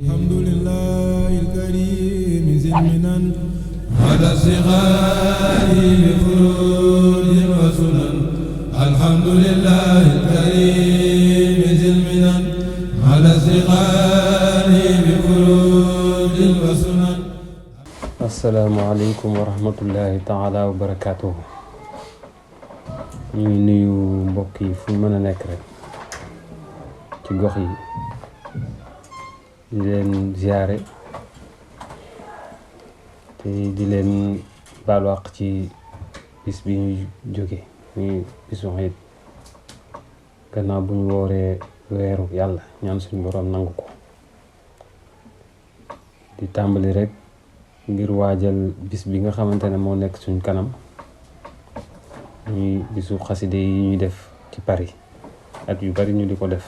الحمد لله الكريم ذي المنن على الصغار بفروض وسنن. الحمد لله الكريم ذي المنن على الصغار بفروض وسنن. asalaamaaleykum wa rahmatullahi taala wa barakaatuhu. ñu ngi nuyu mbokk yi fu mën a nekk rek ci gox yi di leen ziyaare te di leen baalu àq ci bis bi ñu jóge muy bisu Iid gannaaw bu ñu wooree weeru yàlla ñaan suñu boroom nangu ko. di tàmbali rek ngir waajal bis bi nga xamante ne moo nekk suñ kanam ñuy bisu xaside yi ñuy def ci Paris at yu bari ñu di ko def.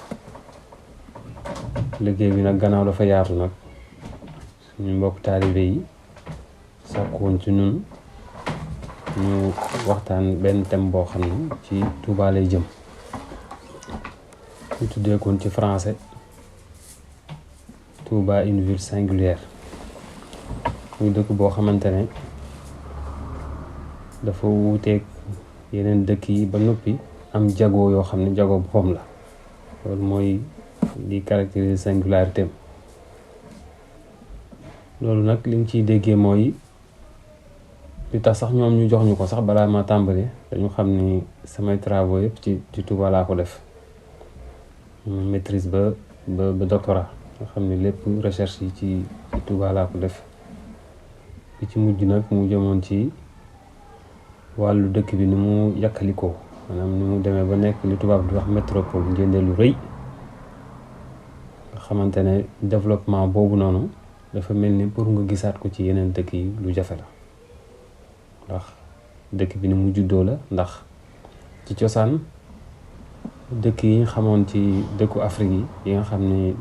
liggéey bi nag gannaaw dafa yaatu nag suñu mbokk taalibe yi sàkkuwoon ci ñun ñu waxtaan benn thème boo xam ne ci Touba lay jëm. ñu tuddeekoon ci français Touba une ville singulière. muy dëkk boo xamante ne dafa wuuteeg yeneen dëkk yi ba noppi am jago yoo xam ne jago boppam la. loolu mooy li caractérise singularité am. loolu nag li nga ciy déggee mooy li tax sax ñoom ñu jox ñu ko sax balaa ma tàmbali dañu xam ni samay travaux yëpp ci Touba laa ko def maîtrise ba doctorat nga xam ni lépp recherche yi ci Touba laa ko def. bi ci mujj nag mu jëmoon ci wàllu dëkk bi ni mu yàkkalikoo maanaam ni mu demee ba nekk li tubaab di wax métropole njëndee lu rëy nga xamante ne développement boobu noonu dafa mel ni pour nga gisaat ko ci yeneen dëkk yi lu jafe la ndax dëkk bi ni mu juddoo la. ndax ci cosaan dëkk yi nga xamoon ci dëkku Afrique yi nga xam ni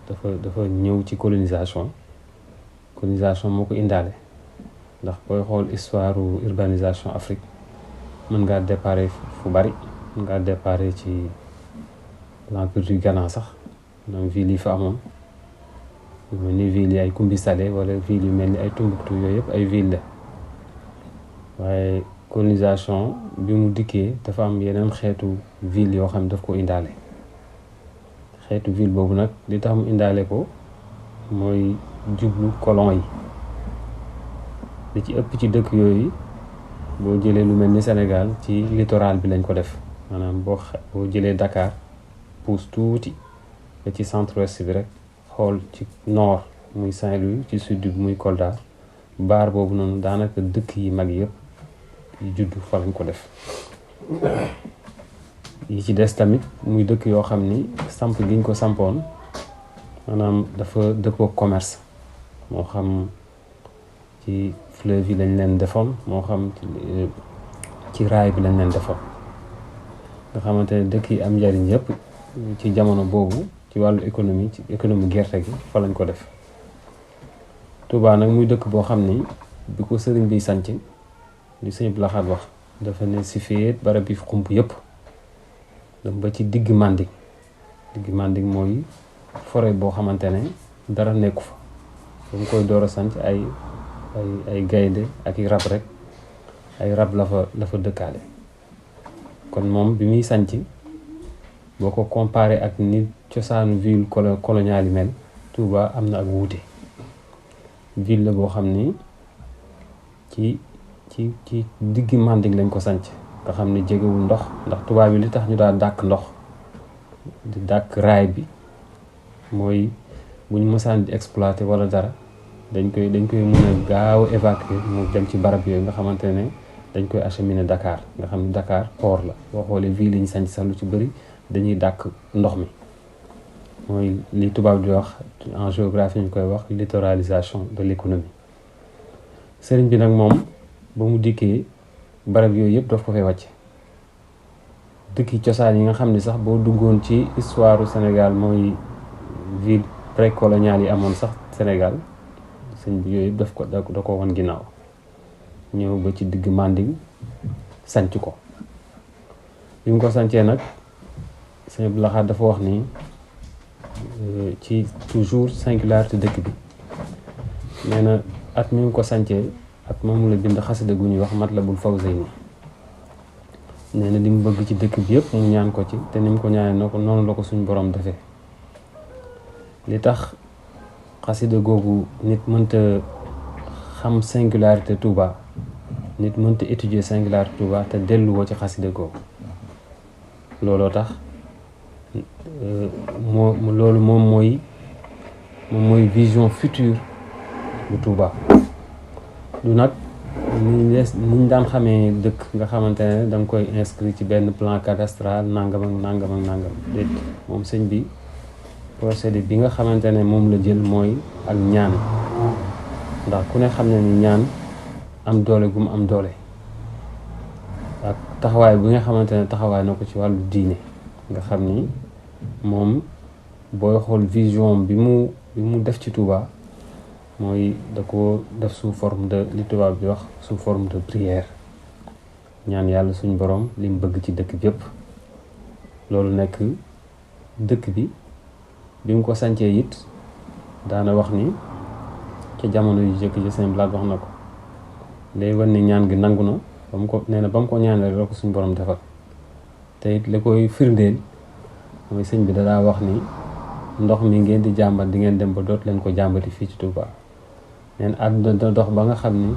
dafa ñëw ci colonisation moo ko indaale. ndax booy xool histoire urbanisation Afrique mën ngaa déparé fu bari mën ngaa déparé ci l'empire du Ghana sax donc ville yi fa amoon yu mel ni ville yi ay Kumbi Salé wala ville yu mel ni ay Tombouctou yooyu yëpp ay ville la. waaye colonisation bi mu dikkee dafa am yeneen xeetu ville yoo xam ne daf ko indaale. xeetu ville boobu nag li tax mu indaale ko mooy jublu colon yi. li ci ëpp ci dëkk yooyu boo jëlee lu mel ni Sénégal ci littoral bi lañ ko def maanaam boo jëlee Dakar pousse tuuti ba ci centre-ouest bi rek xool ci nord muy Saint-Louis ci sud bi muy Kolda baar boobu noonu daanaka dëkk yi mag yëpp yi juddu fa lañ ko def. yi ci des tamit muy dëkk yoo xam ni samp giñ ko sampoon maanaam dafa dëppoo commerce moo xam ci fleuve yi lañ leen defoon moo xam ci raay bi lañ leen defoon nga xamante ne dëkk yi am njariñ yëpp ci jamono boobu ci wàllu économie ci économie gerte gi fa lañ ko def. Touba nag muy dëkk boo xam ni bi ko sëriñ bi sanc li sëñ Abdou Lahad wax dafa ne si féet barab bi xump yëpp dem ba ci digg Manding mooy forêt boo xamante ne dara nekku fa ba mu koy door a sanc ay gaynde ak i rab rek ay rab la fa dëkkaale. kon moom bi muy sanc boo ko comparé ak ni cosaanu ville coloniale yi mel Touba am na ak wuute. ville la boo xam ni ci digg Manding lañ ko sanc nga xam ni jegewul ndox ndax tubaab bi li tax ñu daal dàkk ndox di dàkk raay bi mooy bu ñu mësaan di exploiter wala dara dañ koy mën a gaaw a évacuer mu dem ci barab yooyu nga xamante ne dañ koy acheminer Dakar nga xam ne Dakar port la. boo xoolee ville yi ñu sanc sax lu ci bëri dañuy dàkk ndox mi mooy li tubaab di wax en géographie ñu koy wax littoralisation de l'économie. sëriñ bi nag moom ba mu dikkee barab yooyu yëpp daf ko fay wàcce. dëkki cosaan yi nga xam ne sax boo duggoon ci histoire du Sénégal mooy ville précoloniale yi amoon sax Sénégal sëñ bi yooyu yëpp da ko wan ginnaaw ñëw ba ci digg Manding sanc ko. bi mu ko sancee nag sëñ Abdou Lahad dafa wax ni ci toujours singularité dëkk bi nee na at mi ngi ko sancee at moomu la bind xasida gu ñuy wax Matlabul Fawzayni nee na li mu bëgg ci dëkk bi yëpp mu ñaan ko ci te ni mu ko ñaanee na ko noonu la ko suñ borom defee li tax xasida googu nit mënta xam singularité Touba nit mënta étudier singularité Touba te delluwoo ci xasida googu looloo tax loolu moom mooy vision future bu Touba du nag niñ daan xamee dëkk nga xamante ne da nga koy inscrit ci benn plan cadastral nangam ak nangam déet moom sëñ bi procédé bi nga xamante ne moom la jël mooy ak ñaan ndax ku ne xam ne ni ñaan am doole gu mu am doole ak taxawaay bi nga xamante ne taxawaay na ko ci wàllu diine nga xam ni moom booy xool vision bi mu def ci Touba mooy da ko def sous forme de li tubaab bi wax sous forme de prière ñaan yàlla suñ borom li mu bëgg ci dëkk bi yëpp loolu nekk dëkk bi mu ko sancee it daana wax ni ca jamono yu jëkk ji seen blague wax na ko léegi wan ni ñaan gi nangu na ba mu ko nee na ba mu ko ñaanee la ko suñ borom defal te it li koy firndeel mooy sëñ bi dadaa wax ni ndox mi ngeen di jàmbat di ngeen dem ba doot leen ko jàmbati fii ci Touba neen àdduna dina dox ba nga xam ni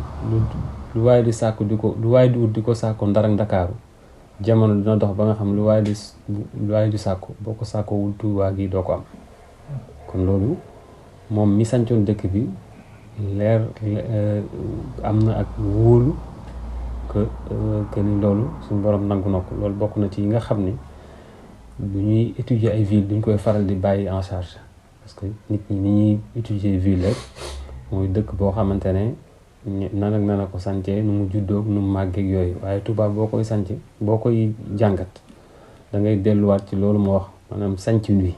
lu waaye di sàkku lu waaye di ut di ko sàkku Ndar ak Ndakaaru jamono dina dox ba nga xam lu waaye di sàkku boo ko sàkkoowul Touba gi doo ko am kon loolu moom mi sancoon dëkk bi leer am na ak wóolu que ni loolu suñu borom nangu na ko loolu bokk na ci yi nga xam ni bu ñuy étudier ay ville duñ koy faral di bàyyi en charge parce que nit ñi ni ñuy étudier ville rek mooy dëkk boo xamante ne nan ak nan a ko sancee nu mu juddoo nu mu màggeeg yooyu waaye Touba boo koy sanc boo koy jàngat da ngay delluwaat ci loolu ma wax maanaam sancin wi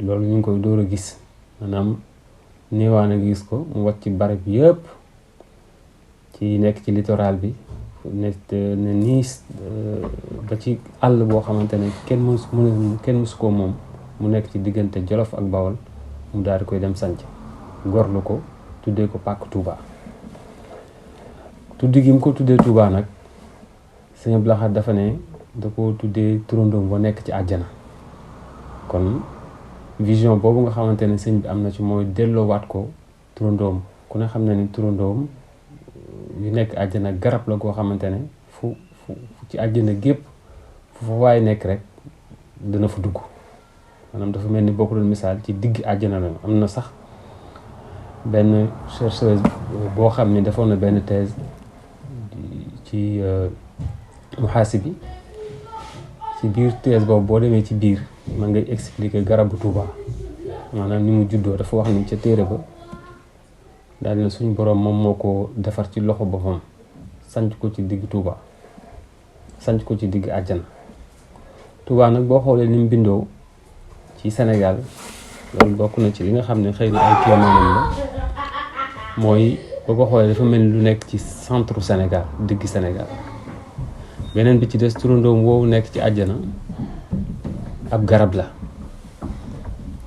loolu ñu ngi koy door a gis maanaam néewaan a gis ko mu wàcc ci barab yëpp ci nekk ci littoral bi ne niis ba ci àll boo xamante ne kenn mësu ko moom mu nekk ci diggante Jolof ak Bawol mu daal di koy dem sanc gorlu ko tuddee ko pàkk Touba tuddi gi mu ko tuddee Touba nag sëñ Abdou Lahad dafa ne da ko tuddee turandoom ba nekk ci àjjana kon vision boobu nga xamante ne sëñ bi am na ci mooy delloowaat ko turandoom ku ne xam ne ni turandoom yu nekk àjjana garab la goo xamante ne fu ci àjjana gépp fu fa waay nekk rek dina fa dugg maanaam dafa mel ni boo ko doon misaal ci digg àjjana la am na sax benn chercheuse boo xam ne defoon na benn thèse ci muhaasibi ci biir thèse boobu boo demee ci biir ma ngay expliquer garabu Touba maanaam ni mu juddoo dafa wax ni ca téere ba daal dina suñu borom moom moo ko defar ci loxo boppam sanc ko ci digg Touba sanc ko ci digg àjjana Touba nag boo xoolee ni mu bindoo ci Sénégal loolu bokk na ci li nga xam ne xëy na ay kéemaanam la mooy boo ko xoolee dafa mel ni lu nekk ci centre Sénégal digg Sénégal beneen bi ci des turandoom woowu nekk ci àjjana ab garab la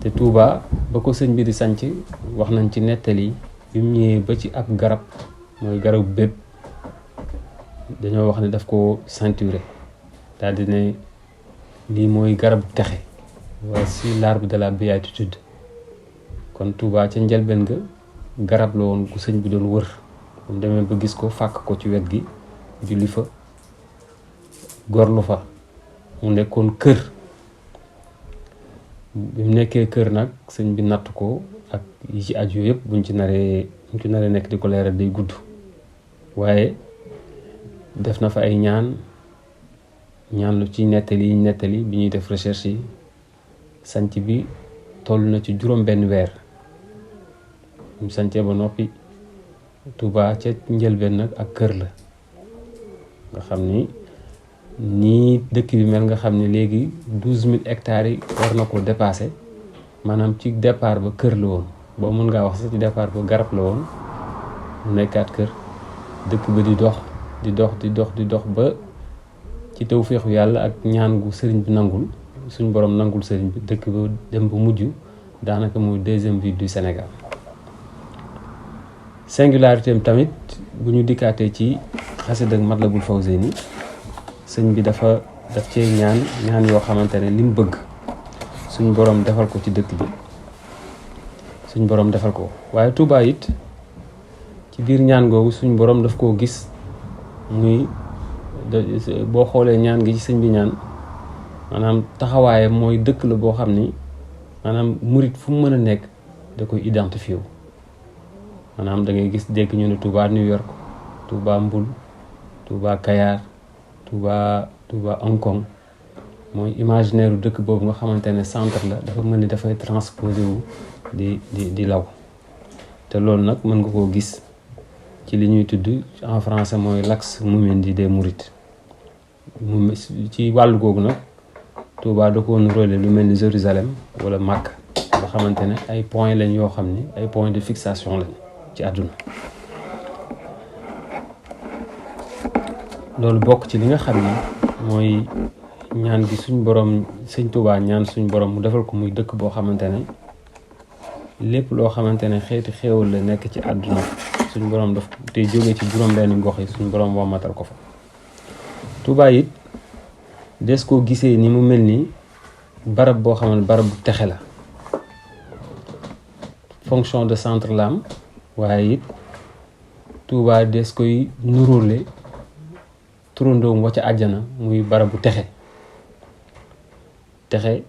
te Touba ba ko sëñ bi di sanc wax nañ ci nettali bi mu ñëwee ba ci ab garab mooy garabu bépp dañoo wax ne daf ko ceinturé daal di ne lii mooy garabu texe voici l'arbre de la béatitude kon Touba ca njëlbeen ga garab la woon ku sëñ bi doon wër mu demee ba gis ko fàkk ko ci wet gi julli fa gorlu fa mu nekkoon kër bi mu nekkee kër nag sëñ bi natt ko ak yi ci aju yëpp buñ ci naree nekk di ko leeral day gudd waaye def na fa ay ñaan lu ci nettali bi ñuy def recherche yi sanc bi toll na ci juróom benn weer mu sancee ba noppi Touba ca njëlbeen nag ak kër la nga xam ni nii dëkk bi mel nga xam ne léegi 12000 hectares yi war na ko dépassé maanaam ci départ ba kër la woon boo mën ngaa wax sax ci départ ba garab la woon mu nekkaat kër dëkk ba di dox ba ci tawfeexu yàlla ak ñaan gu sëriñ bi nangul suñ borom nangul sëriñ bi dëkk ba dem ba mujj daanaka muy 2e ville du Sénégal. singularité am tamit bu ñu dikkaatee ci xasida Matlabul Fawzayni sëñ bi daf cee ñaan yoo xamante ne li mu bëgg suñ borom defal ko ci dëkk bi suñ borom defal ko. waaye Touba it ci biir ñaan googu suñ borom daf koo gis muy boo xoolee ñaan gi ci sëñ bi ñaan maanaam taxawaayam mooy dëkk la boo xam ni maanaam murit fu mu mën a nekk da koy identifié wu. maanaam da ngay gis dégg ñu ne Touba New York, Touba Mbul, Touba Kayar, Touba Hong Kong mooy imaginaire dëkk boobu nga xamante ne centre la dafa mel ni dafay transposé wu di law. te loolu nag mën nga koo gis ci li ñuy tudd en français mooy l'axe Moumendi des Mourides. ci wàllu googu nag Touba da ko nuróole lu mel ni Jérusalem wala Makka nga xamante ne ay points lañ yoo xam ni ay points de fixation lañ ci àdduna. loolu bokk ci li nga xam ni mooy ñaan gi suñ borom sëñ Touba ñaan suñ borom mu defal ko muy dëkk boo xamante ne lépp loo xamante ne xeeti xéewal la nekk ci àdduna suñ borom daf te jóge ci juróom-benni gox yi suñ borom wommatal ko fa. Touba it des koo gisee ni mu mel ni barab boo xam ne barab bu texe la, fonction de centre la am, waaye it Touba des koy nuróole turandoom wa ca àjjana muy barab bu texe. texe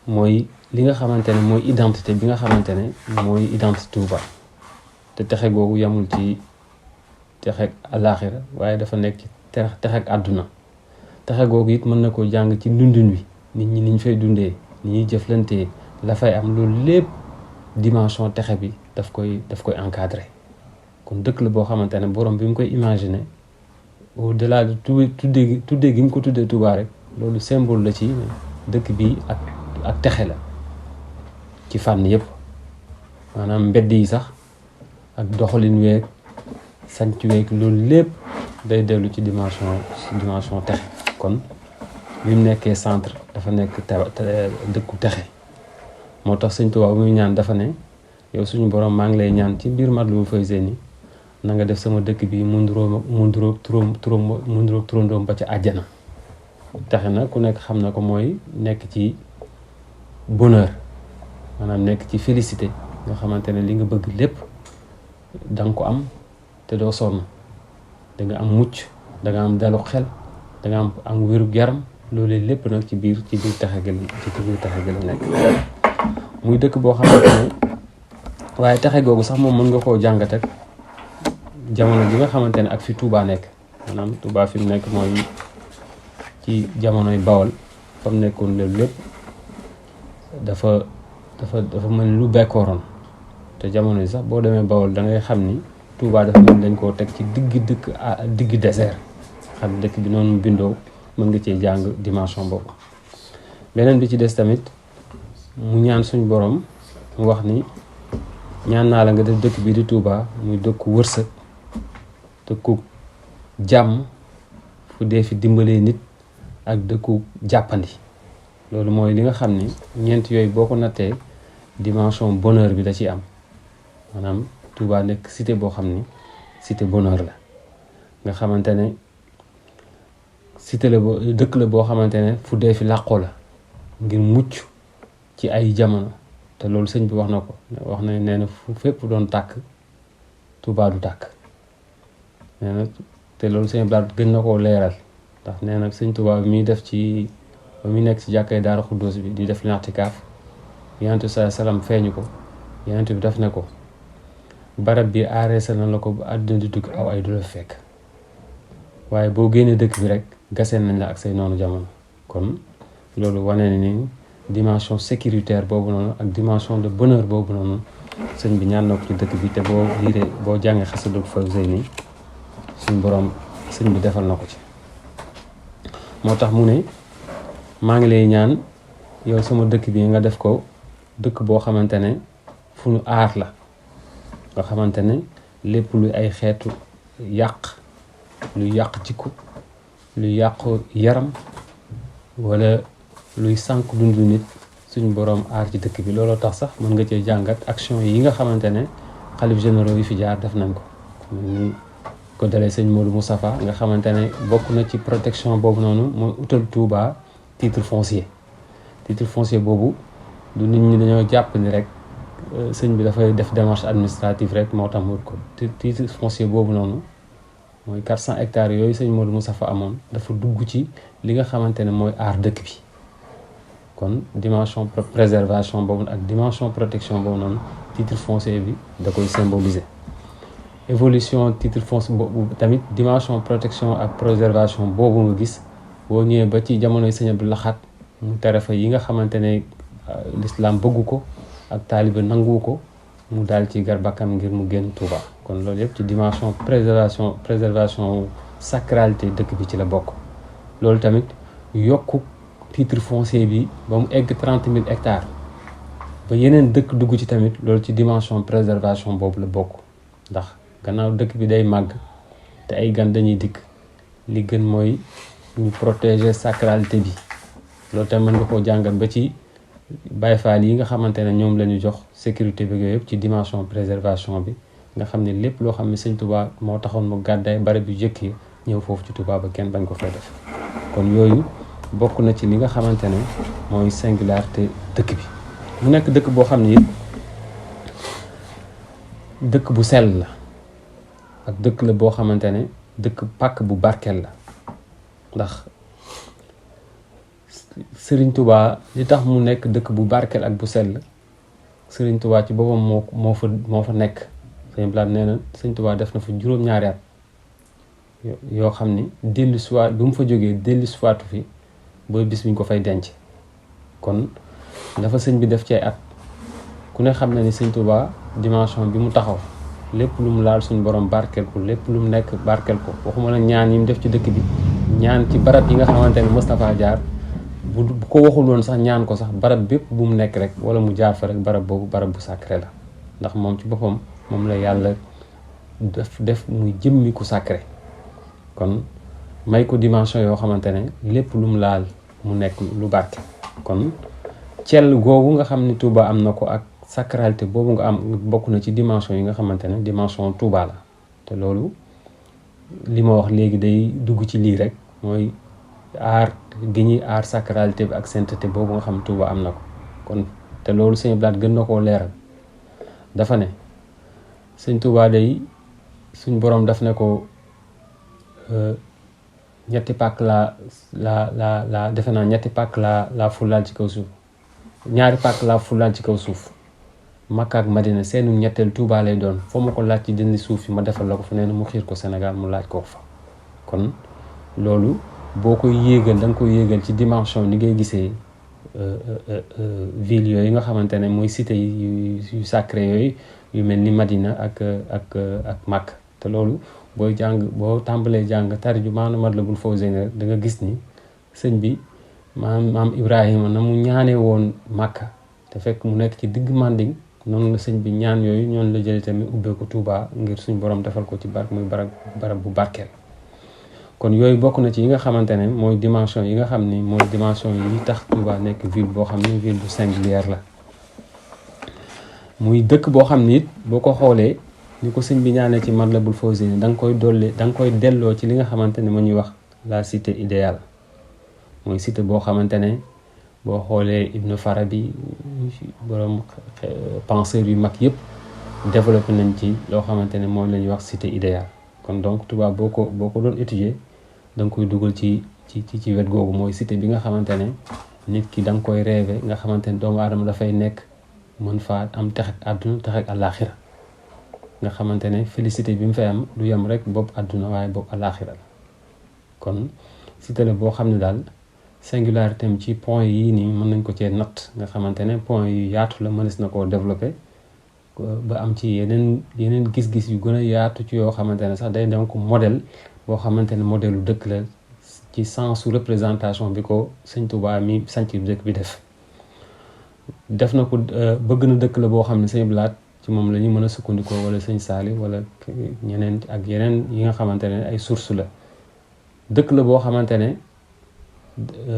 mooy li nga xamante ne mooy identité bi nga xamante ne mooy identité Touba te texe googu yamul ci texe àllaaxira waaye dafa nekk ci texe ak àdduna. texe googu it mën na koo jàng ci dundin wi, nit ñi niñ fay dundee, ni ñuy jëflantee, la fay am, loolu lépp dimension texe bi daf koy encadré. kon dëkk la boo xamante ne borom bi mu koy imaginer au delà de tuddee gi mu ko tuddee Touba rek loolu symbole la ci dëkk bi ak texe la ci fànn yëpp. maanaam mbedd yi sax ak doxalin weeg sanc weeg loolu lépp day dellu ci dimension texe. kon bi mu nekkee centre dafa nekk dëkku texe. moo tax sëñ Touba bu muy ñaan dafa ne yow suñu borom maa ngi lay ñaan ci biir Matlabul Fawzayni na nga def sama dëkk bi mu nduróog turandoom ba ci àjjana. texe na ku nekk xam na ko mooy nekk ci bonheur, maanaam nekk ci félicité nga xamante ne li nga bëgg lépp danga ko am te doo sonn, da nga am mucc, da nga am dalu xel, da nga am wéru yaram. loolu lépp nag ci biir texe gi la nekk. muy dëkk boo xamante ne waaye texe googu sax moom mën nga koo jàngat ak jamono ji nga xamante ne ak fi Touba nekk. maanaam Touba fi mu nekk mooy ci jamonoy Bawol fa mu nekkoon loolu lépp dafa mel lu bekkooroon. te jamono yi sax boo demee Bawol da ngay xam ni Touba dafa mel dañ koo teg ci digg désert. xam dëkk bi noonu bindoo mën nga cee jàng dimension boobu. beneen bi ci des tamit mu ñaan suñ borom mu wax ni ñaan naa la nga def dëkk bi di Touba muy dëkku wërsëg, dëkku jàmm, fu dee fi dimbalee nit, ak dëkku jàppandi. loolu mooy li nga xam ni ñeent yooyu boo ko nattee dimension bonheur bi da ciy am. maanaam Touba nekk cité boo xam ni cité bonheur la nga xamante ne cité la dëkk la boo xamante ne fu dee fi làqoo la ngir mucc ci ay jamono. te loolu sëñ bi wax na ko, wax na nee na fu fépp doon tàkk Touba du tàkk. nee na te loolu sëñ Blaat gën na koo leeral ndax nee na sëñ Touba bi muy def ba muy nekk ci jàkkay Daaru Xuddoos bi di def l'i'tikaaf, Yonent bi salaam feeñu ko. Yonent bi daf ne ko barab bi aareesa na la ko ba àdduna di tukki aw ay du la fekk, waaye boo génnee dëkk bi rek gasee nañ la ak say noonu jamono. kon loolu wane ni dimension sécuritaire boobu noonu ak dimension de bonheur boobu noonu sëñ bi ñaan na ko ci dëkk bi. te boo jàngee Xasadul Fawzayni suñ borom sëñ bi defal na ko ci. moo tax mu ne maa ngi lay ñaan yow sama dëkk bi nga def ko dëkk boo xamante ne fu ñu aar la, nga xamante ne lépp luy ay xeetu yàq, luy yàq jikko, luy yàq yaram, wala luy sànq dundu nit suñu boroom aar ci dëkk bi. looloo tax sax mën nga cee jàngat action yi nga xamante ne xalif généraux yi fi jaar def nañ ko. ni ko dalee sëñ Modou Moustapha nga xamante ne bokk na ci protection boobu noonu mooy utal Touba titre foncier boobu du nit ñi dañoo jàpp ni rek sëñ bi dafay def démarche administrative rek moo tax mu ko titre foncier boobu noonu mooy 400 hectares yooyu sëñ Modou Moustapha amoon dafa dugg ci li nga xamante ne mooy aar dëkk bi. kon dimension préservation boobu ak dimension protection boobu noonu titre foncier bi da koy symboliser. évolution titre foncier boobu tamit dimension protection ak préservation boobu nga gis boo ñëwee ba ci jamonoy Sëñ Abdou Lahad mu tere fa yi nga xamante ne l'islam bëggu ko ak taalibe nangu ko mu daal ci gar bakkam ngir mu génn Touba. kon loolu yëpp ci dimension préservation sacralité dëkk bi ci la bokk. loolu tamit yokku titre foncier bi ba mu egg 30 000 hectares ba yeneen dëkk dugg ci tamit loolu ci dimension préservation boobu la bokk. ndax gannaaw dëkk bi day màgg te ay gan dañuy dikk li gën mooy ñu protéger sacralité bi. loolu tamit mën nga koo jàngat ba ci Baye Fall yi nga xamante ne ñoom la ñu jox sécurité bi yooyu yëpp ci dimension préservation bi nga xam ne lépp loo xam ne sëñ Touba moo taxoon mu gàddaay barab yu jëkk yi ñëw foofu ci Touba ba kenn bañ ko fay def. kon yooyu bokk na ci li nga xamante ne mooy singularité dëkk bi. mu nekk dëkk boo xam ne it dëkk bu sell la ak dëkk la boo xamante ne dëkk pàkk bu barkeel la. ndax Serigne Touba li tax mu nekk dëkk bu barkeel ak bu sell Serigne Touba ci boppam moo fa nekk. Sëñ Blaat nee na Serigne Touba def na fa juróom-ñaari at yoo xam ni dellu siwaat bu mu fa jógee dellu siwaatu fi booy bis bi ñu ko fay denc. kon dafa sëñ bi def ci ay at ku ne xam na ni Serigne Touba dimension bi mu taxaw lépp lu mu laal suñu borom barkeel ko lépp lu mu nekk barkeel ko. waxuma la ñaan yi mu def ci dëkk bi ñaan ci barab yi nga xamante ne Moustapha jaar bu ko waxul woon sax ñaan ko sax barab bépp bu mu nekk rek wala mu jaar fa rek barab boobu barab bu sacré la. ndax moom ci boppam moom la yàlla def muy jëmmi ku sacré. kon may ko dimension yoo xamante ne lépp lu mu laal mu nekk lu barke. kon cell googu nga xam ni Touba am na ko ak sacralité boobu nga am bokk na ci dimension yi nga xamante ne dimension Touba la. te loolu li ma wax léegi day dugg ci lii rek mooy aar gi ñuy aar sacralité bi ak sainteté boobu nga xam Touba am na ko. kon te loolu Sëñ Blaat gën na koo leeral dafa ne Sëñ Touba day suñ borom daf ne ko ñetti pàkk la defe naa ñetti pàkk la fulaal ci kaw suuf ñaari pàkk la fulaal ci kaw suuf Makka ak Madina seenu ñetteel Touba lay doon foo ma ko laaj ci dindi suuf yi ma defal la ko fa nee na mu xiir ko Sénégal mu laaj ko fa. kon loolu boo koy yéegal da nga koy yéegal ci dimension ni ngay gisee ville yooyu nga xamante ne mooy cité yu sacré yooyu yu mel ni Madina ak Makka. te loolu boo tàmbalee jàng tarjumaanu Matlabul Fawzayni rek da nga gis ni sëñ bi maam Ibrahima na mu ñaanee woon Makka te fekk mu nekk ci digg Manding noonu la sëñ bi ñaan yooyu ñoonu la jëlee tamit ubbee ko Touba ngir suñ borom defal ko ci muy barab bu barkeel. kon yooyu bokk na ci yi nga xamante ne mooy dimension yi nga xam ni mooy dimension yi tax Touba nekk ville boo xam ni ville bu singulière la. muy dëkk boo xam ni it boo ko xoolee ni ko sëñ bi ñaanee ci Matlabul Fawzayni da nga koy delloo ci li nga xamante ne mu ñuy wax la cité idéale. mooy cité boo xamante ne boo xoolee Ibn Farabi borom penseur yu mag yëpp développé nañ ci loo xamante ne moom la ñuy wax cité idéale. kon donc Touba boo ko doon étudier da nga koy dugal ci wet googu mooy cité bi nga xamante ne nit ki da nga koy rêver nga xamante ne doomu aadama dafay nekk mën faa am tex ak àdduna tex ak àllaaxira nga xamante ne félicité bi mu fay am du yem rek bopp àdduna waaye bopp àllaaxira la. kon cité la boo xam ne daal singularité am ci point yii nii mën nañ ko cee natt nga xamante ne point yu yaatu la mënees na koo développé ba am ci yeneen gis-gis yu gën a yaatu ci yoo xamante ne sax day dem ko modèle boo xamante ne modèle lu dëkk la ci sensu représentation bi ko sëñ Touba mi sanc dëkk bi def na ko bëgg na dëkk la boo xam ne Sëñ Blaat ci moom la ñu mën a sukkandikoo wala sëñ Saali wala ñeneen ak yeneen yi nga xamante ne ay source la. dëkk la boo xamante ne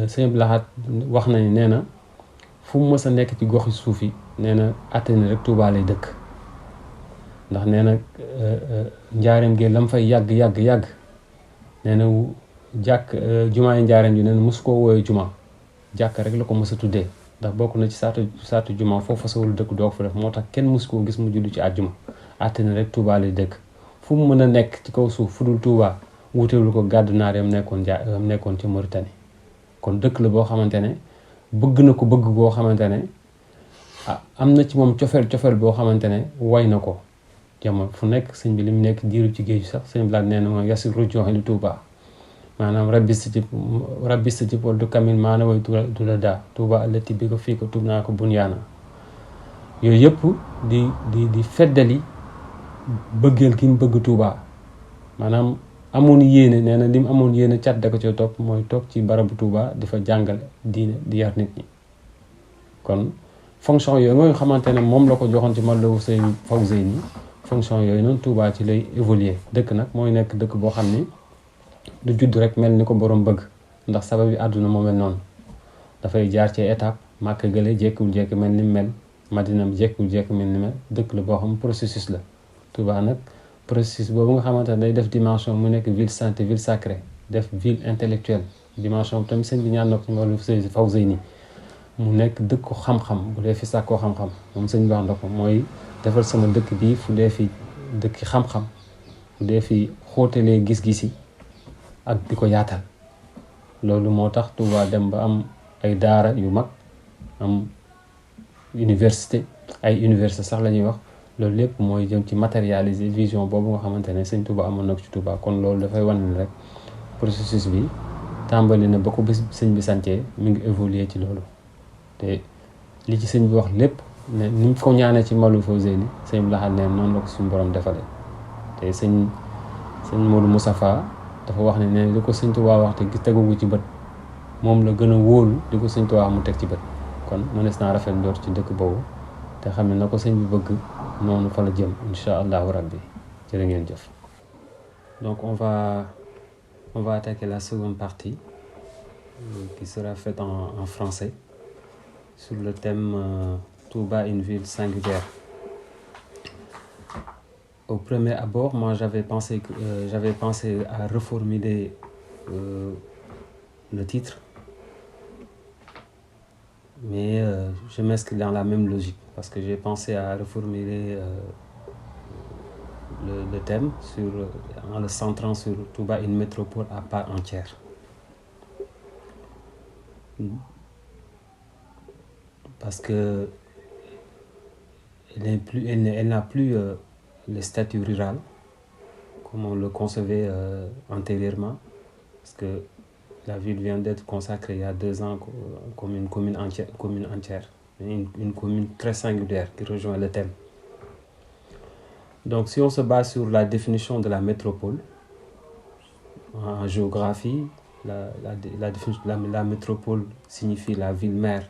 sëñ Abdou Lahad wax na ni nee na fu mu mës a nekk ci goxi suuf yi nee na àttani rek Touba lay dëkk ndax nee na njaareem gi lam fay yàgg nee na jumaa yi njaareem ji nee na mosu koo wooyee juma jàkk rek la ko mës a tuddee ndax bokk na ci saatu juma foofu fasawul dëkk doog fa def moo tax kenn mosu koo gis mu julli ci àjjuma àttani rek Touba lay dëkk fu mu mën a nekk ci kaw suuf fu dul Touba wuteelu ko gàddu naar yam nekkoon ci Mauritanie kon dëkk la boo xamante ne bëgg na ko bëgg boo xamante ne am na ci moom cofeel boo xamante ne way na ko jamono fu nekk sëñ bi li mu nekk diiru ci géej sax sëñ bi laat nee na moom yasi rujoxi li Touba maanaam rabbista ci pol du kamil maana way du la daa Touba allati bi ko fii ko tub naa ko bunyaana yooyu yëpp di feddali bëggeel ki mu bëgg Touba maanaam amoon yéene nee na li mu amoon yéene cat da ko ci topp mooy toog ci barabu Touba di fa jàngale diine di yar nit ñi kon fonction yooyu nga xamante ne moom la ko joxoon ci Matlabul Fawzayni fonction yooyu noonu Touba ci lay évoluer dëkk nag mooy nekk dëkk boo xam ni du judd rek mel ni ko borom bëgg ndax sabab yi àdduna moo mel noonu dafay jaar ci étape Màkka gële jékkiwul jékki mel ni mel Madina jékkiwul jékki mel ni mel dëkk la boo xam processus la Touba nag processus boobu nga xamante ne day def dimension mu nekk ville sainte ville sacrée def ville intellectuelle dimension tamit sëñ bi ñaan na ko ci Matlabul Fawzayni mu nekk dëkku xam-xam bu dee fi sàkkoo xam-xam moom sëñ bi wax na ko mooy defal sama dëkk bi fu dee fi dëkki xam-xam fu dee fi xóotalee gis-gisi ak di ko yaatal loolu moo tax Touba dem ba am ay daara yu mag am université sax la ñuy wax loolu lépp mooy jëm ci matérialiser vision boobu nga xamante ne sëñ Touba amoon na ko ci Touba kon loolu dafay wane ne rek processus bi tàmbali na ba ko bis sëñ bi sancee mi ngi évoluer ci loolu te li ci sëñ bi wax lépp ne ni mu ko ñaanee ci Matlabul Fawzayni sëñ bi laxal ne noonu la ko suñu borom defalee te sëñ Modou Moustapha dafa wax ne li ko sëñ Touba wax te gis tegugu ci bët moom la gën a wóolu li ko sëñ Touba mu teg ci bët kon mënees naa rafet njort ci dëkk boobu te xam ne na ko sëñ bi bëgg noonu fa la jëm incha allahu rabbi jërë ngeen jëf. Donc on va attaquer la seconde partie qui sera faite en français sur le thème Touba, une ville singulière. Au premier abord, moi j'avais pensé à reformuler le titre, mais je m'inscris dans la même logique parce que j'ai pensé à reformuler le thème en le centrant sur Touba, une métropole à part entière. Parce que elle n'a plus le statut rural comme on le concevait antérieurement, parce que la ville vient d'être consacrée il y a 2 ans comme une commune entière, une commune très singulière qui rejoint le thème. Donc si on se base sur la définition de la métropole, en géographie, la définition de la métropole signifie la ville-mère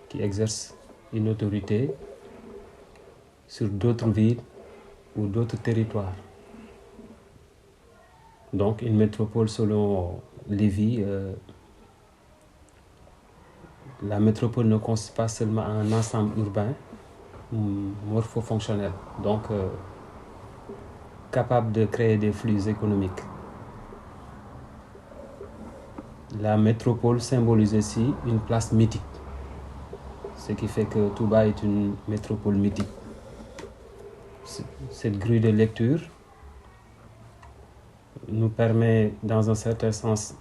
qui exerce une autorité sur d'autres villes ou d'autres territoires. Donc une métropole selon Lévy, la métropole ne consiste pas seulement un ensemble urbain morpho-fonctionnel, donc capable de créer des flux économiques. La métropole symbolise aussi une place mythique, ce qui fait que Touba est une métropole mythique. Cette grille de lecture nous permet, dans un certain sens,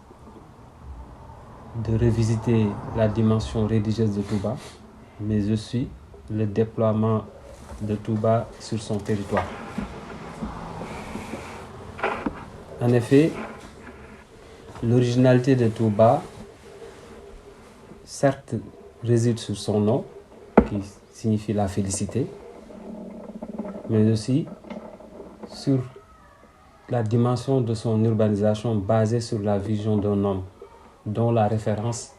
de revisiter la dimension religieuse de Touba, mais aussi le déploiement de Touba sur son territoire. En effet, l'originalité de Touba, certes, réside sur son nom, qui signifie la félicité, mais aussi sur la dimension de son urbanisation basée sur la vision d'un homme, dont la référence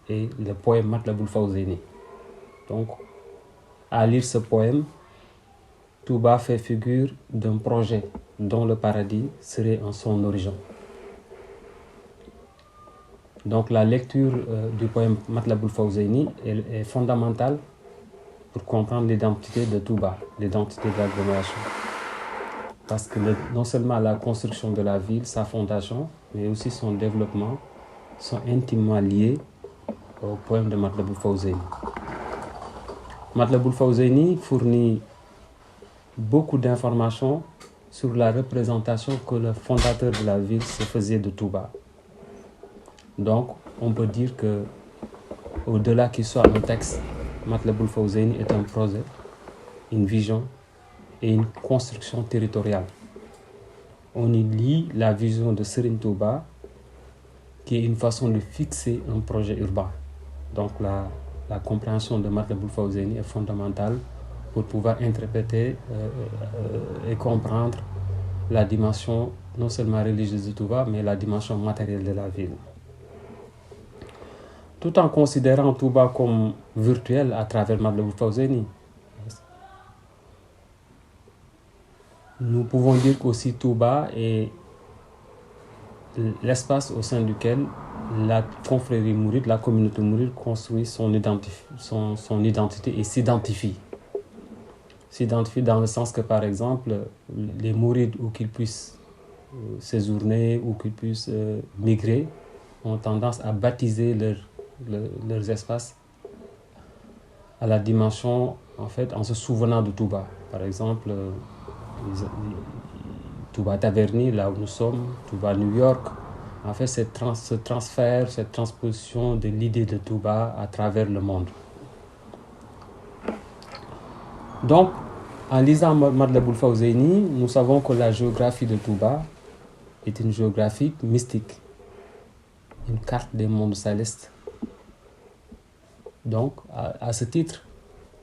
est le poème Matlabul Fawzayni. Donc, à lire ce poème, Touba fait figure d'un projet dont le paradis serait en son origine. Donc la lecture du poème Matlabul Fawzayni est fondamentale pour comprendre l'identité de Touba, l'identité de l'agglomération. Parce que non seulement la construction de la ville, sa fondation, mais aussi son développement sont intimement liés au poème de Matlabul Fawzayni. Matlabul Fawzayni fournit beaucoup d'informations sur la représentation que le fondateur de la ville se faisait de Touba. Donc, on peut dire que, au-delà qu'il soit un texte, Matlabul Fawzayni est un projet, une vision et une construction territoriale. On y lit la vision de Serigne Touba, qui est une façon de fixer un projet urbain. Donc, la compréhension de Matlabul Fawzayni est fondamentale pour pouvoir interpréter et comprendre la dimension non seulement religieuse de Touba, mais la dimension matérielle de la ville. Tout en considérant Touba comme virtuel à travers Matlabul Fawzayni, nous pouvons dire qu'aussi Touba est l'espace au sein duquel la confrérie mouride, la communauté mouride construit son identité et s'identifie. S'identifie dans le sens que, par exemple, les mourides, où qu'ils puissent séjourner, où qu'ils puissent migrer, ont tendance à baptiser leurs espaces à la dimension, en fait, en se souvenant de Touba. Par exemple, Touba Taverny, là où nous sommes, Touba New York. En fait, ce transfert, cette transposition de l'idée de Touba à travers le monde. Donc, en lisant Matlabul Fawzayni, nous savons que la géographie de Touba est une géographie mystique, une carte des mondes célestes. Donc, à ce titre,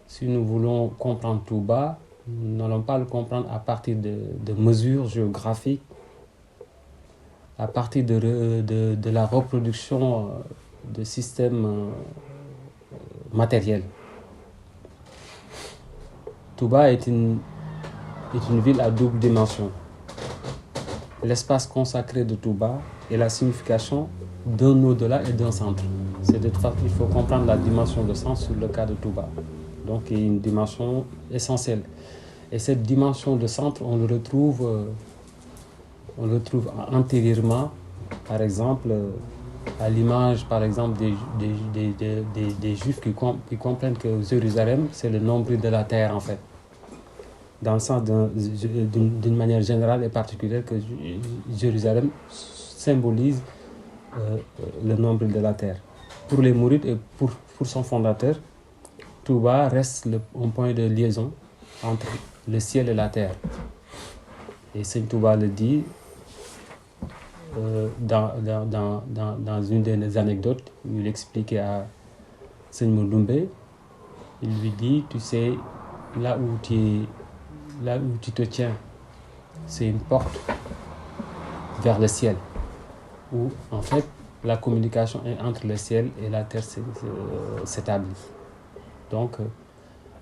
si nous voulons comprendre Touba, nous n'allons pas le comprendre à partir de mesures géographiques, à partir de la reproduction de systèmes matériels. Touba est une ville à double dimension. L'espace consacré de Touba est la signification d'un au-delà et d'un centre. Il faut comprendre la dimension de centre sur le cas de Touba. Donc, il y a une dimension essentielle. Et cette dimension de centre, on le retrouve antérieurement, par exemple, à l'image, par exemple, des Juifs qui comprennent que Jérusalem, c'est le nombril de la terre, en fait. Dans le sens d'une manière générale et particulière, que Jérusalem symbolise le nombril de la terre. Pour les Mourides et pour son fondateur, Touba reste un point de liaison entre le ciel et la terre. Et Seigne Touba le dit dans une des anecdotes où il expliquait à Seigne Moudoumbé, il lui dit, tu sais, là où tu te tiens, c'est une porte vers le ciel, où en fait la communication entre le ciel et la terre s'établit. Donc,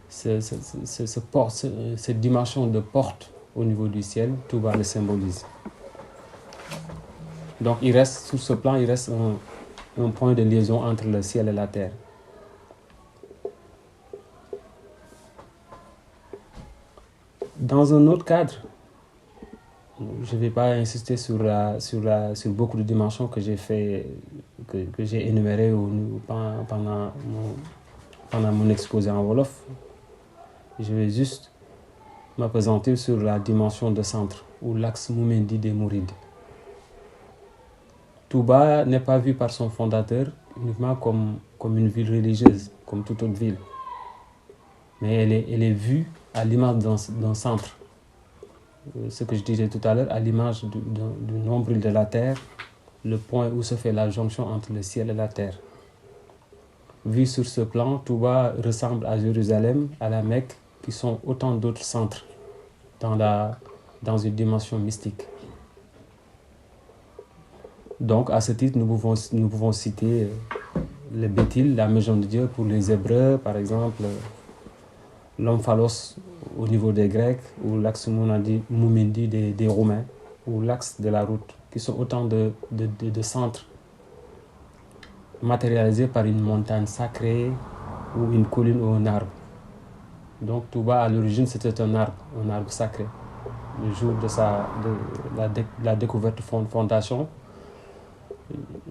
cette dimension de porte au niveau du ciel, Touba le symbolise. Donc, sur ce plan, il reste un point de liaison entre le ciel et la terre. Dans un autre cadre, je ne vais pas insister sur beaucoup de dimensions que j'ai énumérées pendant mon exposé en Wolof. Je vais juste m'appesantir sur la dimension de centre, ou l'axe Moumendi des Mourides. Touba n'est pas vu par son fondateur uniquement comme une ville religieuse, comme toute autre ville. Mais elle est vue à l'image d'un centre. Ce que je disais tout à l'heure, à l'image du nombril de la terre, le point où se fait la jonction entre le ciel et la terre. Vu sur ce plan, Touba ressemble à Jérusalem, à la Mecque, qui sont autant d'autres centres dans une dimension mystique. Donc, à ce titre, nous pouvons citer le Béthil, la maison de Dieu pour les Hébreux, par exemple, l'Omphalos au niveau des Grecs, ou l'axe Moumendi des Roumains, ou l'axe de la route, qui sont autant de centres matérialisé par une montagne sacrée ou une colline ou un arbre. Donc Touba, à l'origine, c'était un arbre sacré. Le jour de la découverte fondation,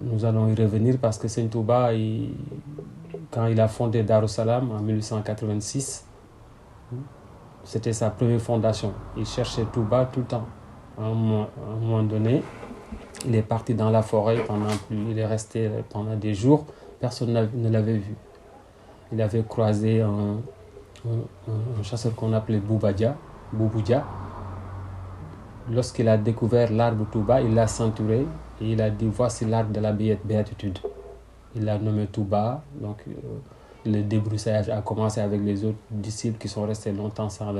nous allons y revenir parce que Seigne Touba, quand il a fondé Darussalam en 1886, c'était sa première fondation. Il cherchait Touba tout le temps. À un moment donné, il est parti dans la forêt il est resté pendant des jours, personne ne l'avait vu. Il avait croisé un chasseur qu'on appelait Bouboudia. Lorsqu'il a découvert l'arbre Touba, il l'a ceinturé et il a dit voici l'arbre de la béatitude. Il l'a nommé Touba, donc le débroussaillage a commencé avec les autres disciples qui sont restés longtemps sans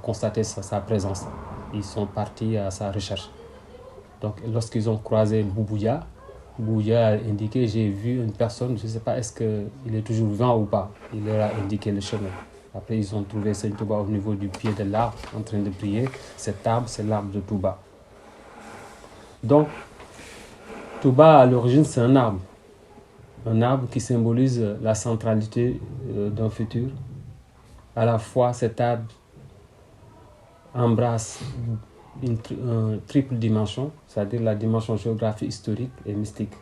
constater sa présence. Ils sont partis à sa recherche. Donc lorsqu'ils ont croisé Bouboudia a indiqué j'ai vu une personne, je ne sais pas est-ce qu'il est toujours vivant ou pas. Il leur a indiqué le chemin. Après ils ont trouvé Seigne Touba au niveau du pied de l'arbre en train de prier. Cet arbre, c'est l'arbre de Touba. Donc Touba à l'origine c'est un arbre qui symbolise la centralité d'un futur. À la fois cet arbre embrasse une triple dimension, c'est-à-dire la dimension géographique, historique et mystique.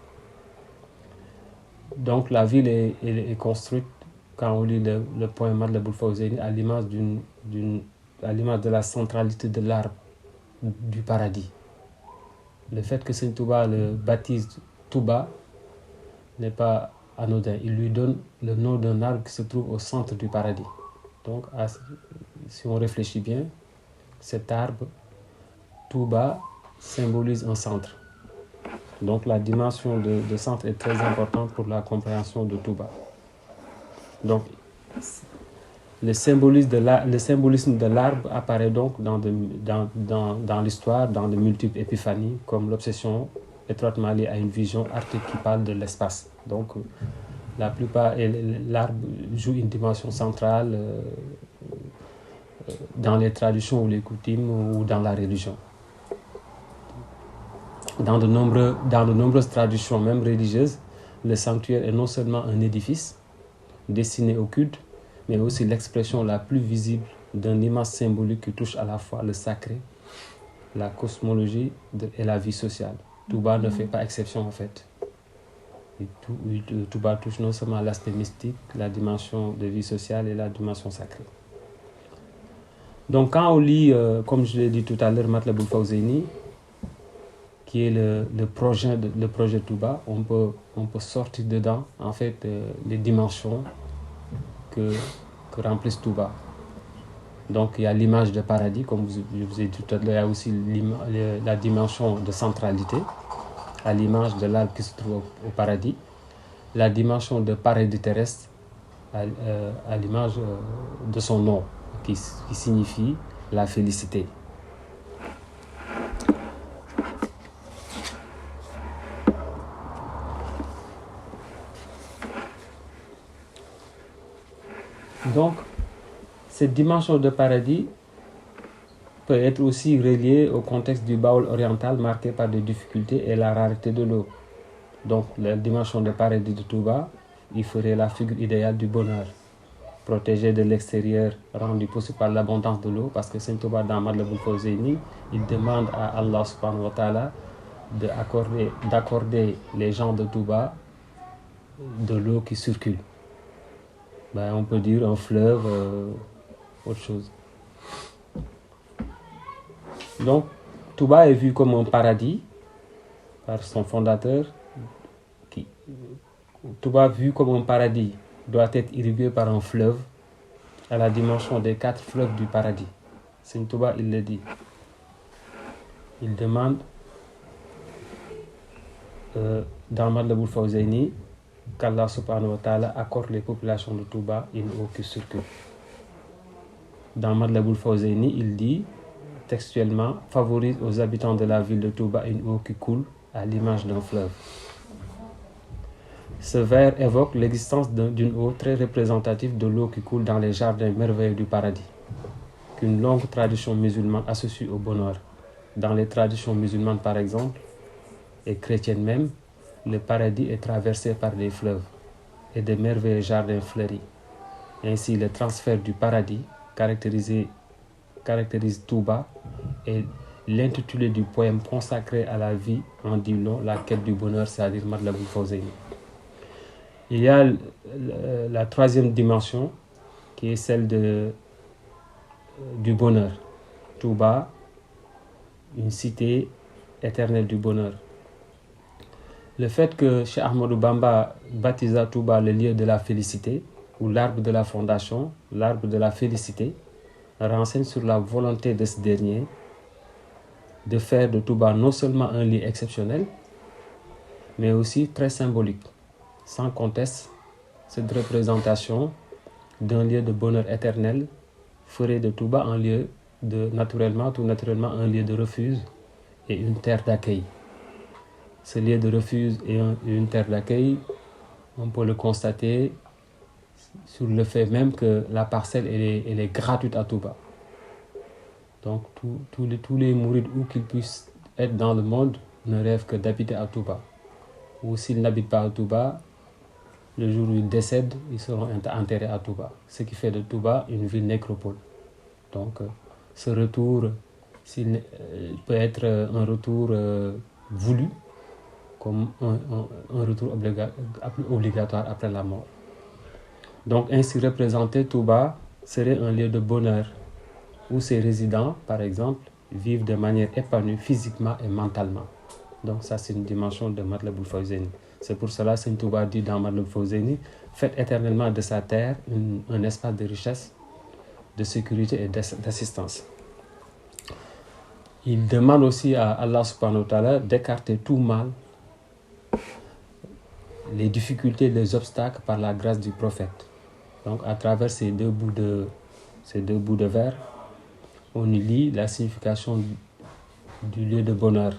Donc la ville est construite, quand on lit le poème Matlabul Fawzayni, à l'image de la centralité de l'arbre du paradis. Le fait que Seigne Touba le baptise Touba n'est pas anodin. Il lui donne le nom d'un arbre qui se trouve au centre du paradis. Donc, si on réfléchit bien, cet arbre, Touba, symbolise un centre. Donc, la dimension de centre est très importante pour la compréhension de Touba. Donc, le symbolisme de l'arbre apparaît donc dans l'histoire, dans de multiples épiphanies, comme l'obsession étroitement liée à une vision archétypale de l'espace. Donc, la plupart, l'arbre joue une dimension centrale dans les traditions ou les coutumes ou dans la religion. Dans de nombreuses traditions, même religieuses, le sanctuaire est non seulement un édifice destiné au culte, mais aussi l'expression la plus visible d'un immense symbolique qui touche à la fois le sacré, la cosmologie et la vie sociale. Touba ne fait pas exception en fait. Touba touche non seulement l'aspect mystique, la dimension de vie sociale et la dimension sacrée. Donc quand on lit, comme je l'ai dit tout à l'heure, Matlabul Fawzayni, qui est le projet Touba, on peut sortir dedans en fait les dimensions que remplissent Touba. Donc il y a l'image de paradis, comme je vous ai dit tout à l'heure, il y a aussi la dimension de centralité, à l'image de l'arbre qui se trouve au paradis, la dimension de paradis terrestre, à l'image de son nom, qui signifie la félicité. Donc, cette dimension de paradis peut être aussi reliée au contexte du Baoul oriental marqué par des difficultés et la rareté de l'eau. Donc, la dimension de paradis de Touba, il ferait la figure idéale du bonheur, protégé de l'extérieur, rendu possible par l'abondance de l'eau, parce que Seigne Touba dans Matlabul Fawzayni, il demande à Allah subhanahu wa ta'ala d'accorder les gens de Touba de l'eau qui circule. On peut dire un fleuve, autre chose. Donc, Touba est vu comme un paradis par son fondateur. Touba, vu comme un paradis, doit être irrigué par un fleuve à la dimension des 4 fleuves du paradis. Seigne Touba, il le dit. Il demande dans Matlabul Fawzayni qu'Allah subhanahu wa ta'ala accorde les populations de Touba une eau qui circule. Dans Matlabul Fawzayni, il dit textuellement favorise aux habitants de la ville de Touba une eau qui coule à l'image d'un fleuve. Ce vers évoque l'existence d'une eau très représentative de l'eau qui coule dans les jardins merveilleux du paradis, qu'une longue tradition musulmane associe au bonheur. Dans les traditions musulmanes par exemple, et chrétiennes même, le paradis est traversé par des fleuves et de merveilleux jardins fleuris. Ainsi, le transfert du paradis caractérise Touba et l'intitulé du poème consacré à la vie en dit long, la quête du bonheur, c'est-à-dire Matlabul Fawzayni. Il y a la troisième dimension qui est celle du bonheur. Touba, une cité éternelle du bonheur. Le fait que Cheikh Ahmadou Bamba baptisa Touba le lieu de la félicité, ou l'arbre de la fondation, l'arbre de la félicité, renseigne sur la volonté de ce dernier de faire de Touba non seulement un lieu exceptionnel, mais aussi très symbolique. Sans conteste, cette représentation d'un lieu de bonheur éternel ferait de Touba un lieu tout naturellement un lieu de refuge et une terre d'accueil. Ce lieu de refuge et une terre d'accueil, on peut le constater sur le fait même que la parcelle elle est gratuite à Touba. Donc tous les mourides, où qu'ils puissent être dans le monde, ne rêvent que d'habiter à Touba. Ou s'ils n'habitent pas à Touba, le jour où ils décèdent, ils seront enterrés à Touba. Ce qui fait de Touba une ville nécropole. Donc ce retour peut être un retour voulu, comme un retour obligatoire après la mort. Donc ainsi représenté, Touba serait un lieu de bonheur où ses résidents, par exemple, vivent de manière épanouie physiquement et mentalement. Donc ça, c'est une dimension de Matlabul Fawzayni. C'est pour cela que Seigne Touba dit dans Matlabul Fawzayni: faites éternellement de sa terre un espace de richesse, de sécurité et d'assistance. Il demande aussi à Allah subhanahu wa ta'ala d'écarter tout mal, les difficultés, les obstacles par la grâce du prophète. Donc à travers ces deux bouts de verre, on y lit la signification du lieu de bonheur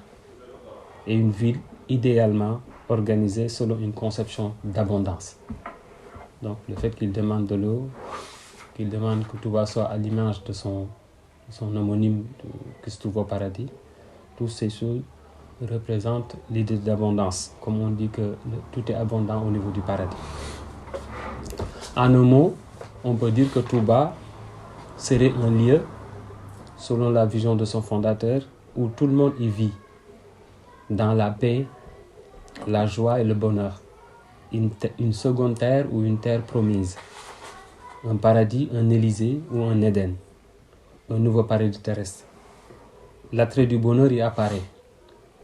et une ville idéalement organisée selon une conception d'abondance. Donc le fait qu'il demande de l'eau, qu'il demande que Touba soit à l'image de son homonyme qui se trouve au paradis, toutes ces choses représentent l'idée d'abondance, comme on dit que tout est abondant au niveau du paradis. En un mot, on peut dire que Touba serait un lieu, selon la vision de son fondateur, où tout le monde y vit, dans la paix, la joie et le bonheur. Une seconde terre ou une terre promise. Un paradis, un Élysée ou un Éden. Un nouveau paradis terrestre. L'attrait du bonheur y apparaît.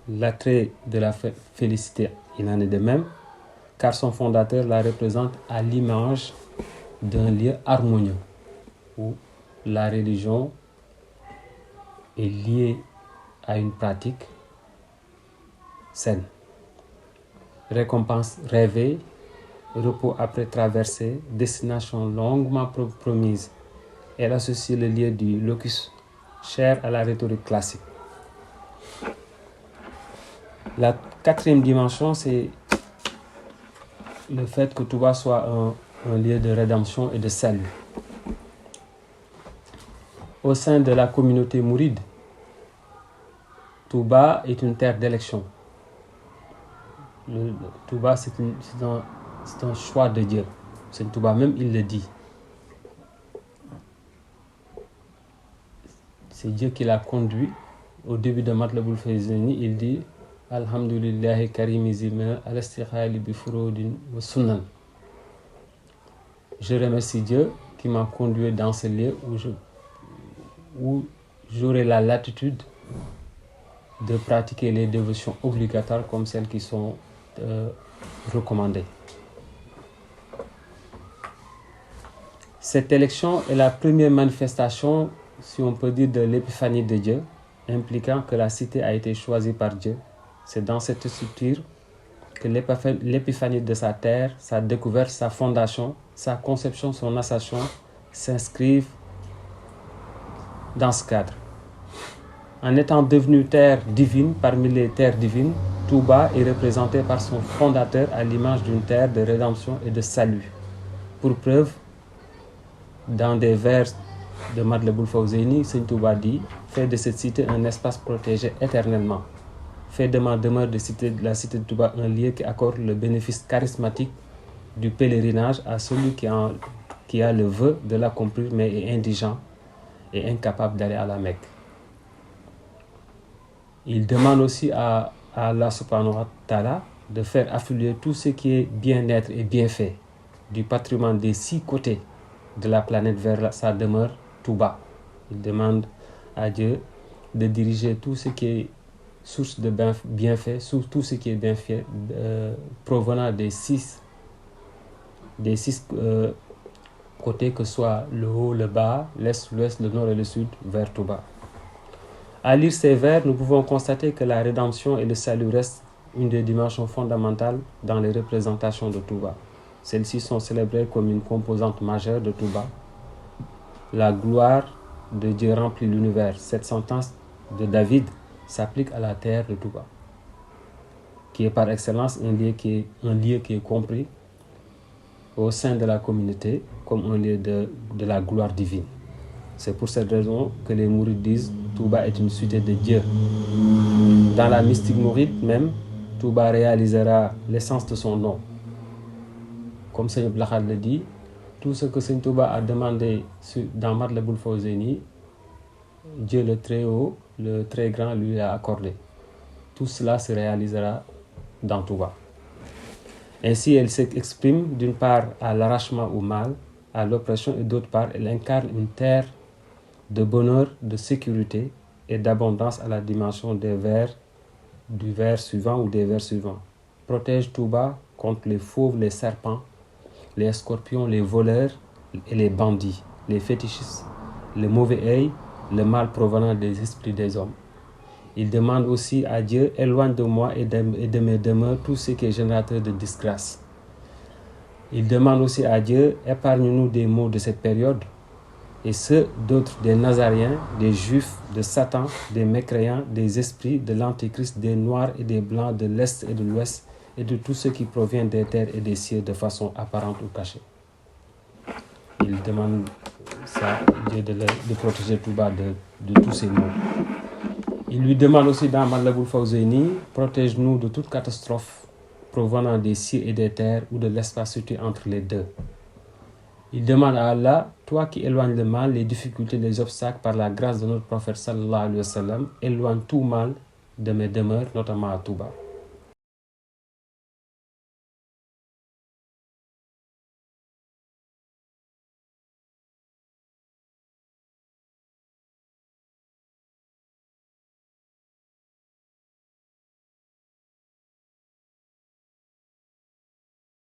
L'attrait de la félicité, il en est de même, car son fondateur la représente à l'image d'un lieu harmonieux, où la religion est liée à une pratique saine. Récompense rêvée, repos après traversée, destination longuement promise. Elle associe le lieu du locus cher à la rhétorique classique. La quatrième dimension, c'est le fait que Touba soit un lieu de rédemption et de salut. Au sein de la communauté mouride, Touba est une terre d'élection. Touba, c'est un choix de Dieu. C'est Touba même, il le dit. C'est Dieu qui l'a conduit. Au début de Matlabul Fawzayni, il dit: Alhamdulillahi karimi zima al-istikhali bi furudin wa sunan. Je remercie Dieu qui m'a conduit dans ce lieu où j'aurai la latitude de pratiquer les dévotions obligatoires comme celles qui sont recommandées. Cette élection est la première manifestation, si on peut dire, de l'épiphanie de Dieu, impliquant que la cité a été choisie par Dieu. C'est dans cette structure que l'épiphanie de sa terre, sa découverte, sa fondation, sa conception, son ascension s'inscrivent dans ce cadre. En étant devenue terre divine parmi les terres divines, Touba est représentée par son fondateur à l'image d'une terre de rédemption et de salut. Pour preuve, dans des vers de Matlabul Fawzayni, Seigne Touba dit: fais de cette cité un espace protégé éternellement. fait de ma demeure de la cité de Touba un lieu qui accorde le bénéfice charismatique du pèlerinage à celui qui a le vœu de l'accomplir mais est indigent et incapable d'aller à la Mecque. Il demande aussi à Allah subhanahu wa ta'ala de faire affluer tout ce qui est bien-être et bienfait du patrimoine des 6 côtés de la planète vers sa demeure Touba. Il demande à Dieu de diriger tout ce qui est source de bienfait, tout ce qui est bienfait provenant des 6 côtés, que ce soit le haut, le bas, l'est, l'ouest, le nord et le sud, vers Touba. À lire ces vers, nous pouvons constater que la rédemption et le salut restent une des dimensions fondamentales dans les représentations de Touba. Celles-ci sont célébrées comme une composante majeure de Touba. La gloire de Dieu remplit l'univers. Cette sentence de David s'applique à la terre de Touba, qui est par excellence un lieu qui est compris au sein de la communauté comme un lieu de la gloire divine. C'est pour cette raison que les mourides disent Touba est une cité de Dieu. Dans la mystique mouride même, Touba réalisera l'essence de son nom. Comme Seigneur Blachad le dit, tout ce que Seigneur Touba a demandé dans Matlabul Fawzayni, Dieu le très haut, le très grand lui a accordé. Tout cela se réalisera dans Touba. Ainsi, elle s'exprime d'une part à l'arrachement au mal, à l'oppression, et d'autre part, elle incarne une terre de bonheur, de sécurité et d'abondance à la dimension du vers suivant ou des vers suivants. Protège Touba contre les fauves, les serpents, les scorpions, les voleurs et les bandits, les fétichistes, le mauvais œil, le mal provenant des esprits des hommes. Il demande aussi à Dieu, éloigne de moi et de mes demeures tout ce qui est générateur de disgrâce. Il demande aussi à Dieu, épargne-nous des maux de cette période, et ceux d'autres, des Nazariens, des Juifs, de Satan, des mécréants, des esprits, de l'Antéchrist, des Noirs et des Blancs, de l'Est et de l'Ouest, et de tout ce qui provient des terres et des cieux de façon apparente ou cachée. Il demande ça, Dieu de protéger Touba de tous ces maux. Il lui demande aussi dans Matlabul Fawzayni, protège-nous de toute catastrophe provenant des cieux et des terres ou de l'espace situé entre les deux. Il demande à Allah, toi qui éloignes le mal, les difficultés, les obstacles par la grâce de notre prophète sallallahu alayhi wa sallam, éloigne tout mal de mes demeures, notamment à Touba.